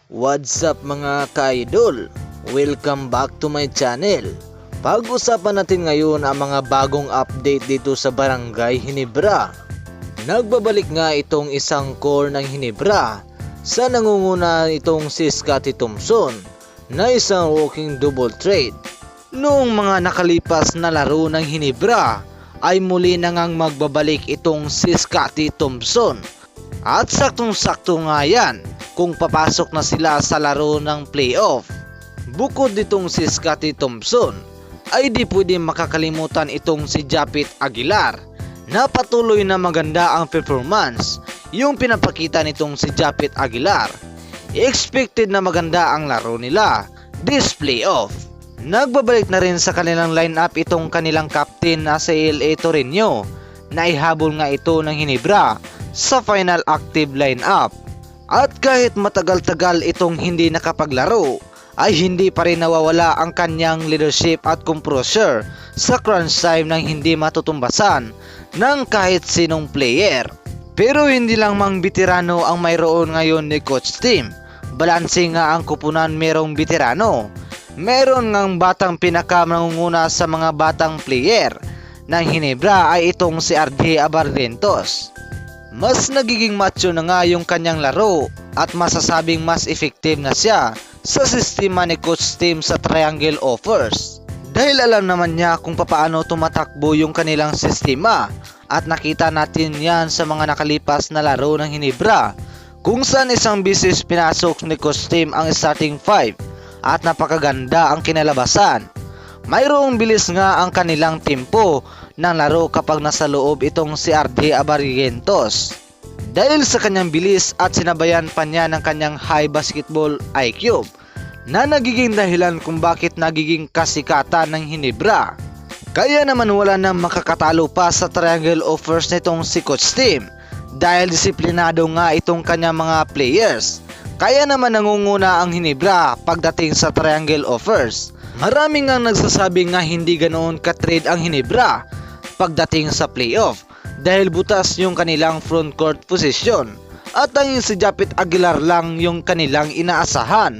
What's up mga ka-idol? Welcome back to my channel. Pag-usapan natin ngayon ang mga bagong update dito sa Barangay Ginebra. Nagbabalik nga itong isang core ng Ginebra sa nangunguna itong si Scottie Thompson na isang walking double trade. Noong mga nakalipas na laro ng Ginebra ay muli na ngang magbabalik itong si Scottie Thompson. At saktong-sakto nga yan kung papasok na sila sa laro ng playoff. Bukod ditong si Scottie Thompson ay di pwede makakalimutan itong si Japit Aguilar na patuloy na maganda ang performance yung pinapakita nitong si Japit Aguilar. Expected na maganda ang laro nila this playoff. Nagbabalik na rin sa kanilang lineup itong kanilang captain na si LA Torreño na ihabol nga ito ng Ginebra sa final active lineup. At kahit matagal-tagal itong hindi nakapaglaro ay hindi pa rin nawawala ang kanyang leadership at composure sa crunch time nang hindi matutumbasan ng kahit sinong player. Pero hindi lang mang veterano ang mayroon ngayon ni Coach Tim. Balanse nga ang kupunan, merong veterano. Meron ngang batang pinakamangunguna sa mga batang player ng Ginebra ay itong si RJ Abarrientos. Mas nagiging macho na nga yung kanyang laro at masasabing mas effective na siya sa sistema ni Coach Tim sa triangle offers. Dahil alam naman niya kung paano tumatakbo yung kanilang sistema at nakita natin yan sa mga nakalipas na laro ng Ginebra kung saan isang bisis pinasok ni Coach Tim ang starting 5 at napakaganda ang kinalabasan. Mayroong bilis nga ang kanilang tempo ng laro kapag nasa loob itong si RJ Abarrientos. Dahil sa kanyang bilis at sinabayan pa niya ng kanyang high basketball IQ na nagiging dahilan kung bakit nagiging kasikatan ng Ginebra. Kaya naman wala nang makakatalo pa sa triangle offers nitong si Coach Tim dahil disiplinado nga itong kanyang mga players. Kaya naman nangunguna ang Ginebra pagdating sa triangle offers. Marami nga nagsasabi nga hindi ganoon ka-trade ang Ginebra pagdating sa playoff dahil butas yung kanilang front court position at tanging si Japit Aguilar lang yung kanilang inaasahan.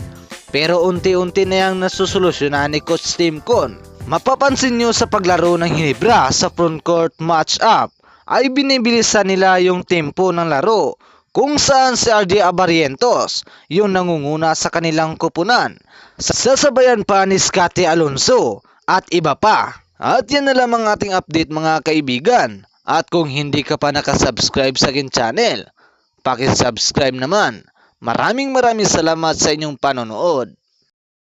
Pero unti-unti na yang nasusolusyonan ni Coach Tim Con. Mapapansin nyo sa paglaro ng Ginebra sa front court match-up ay binibilisan nila yung tempo ng laro kung saan si RJ Abarrientos yung nangunguna sa kanilang kupunan. Sasabayan pa ni Scottie Alonso at iba pa. At yan na lamang ating update mga kaibigan. At kung hindi ka pa nakasubscribe sa akin channel, pakisubscribe naman. Maraming salamat sa inyong panonood.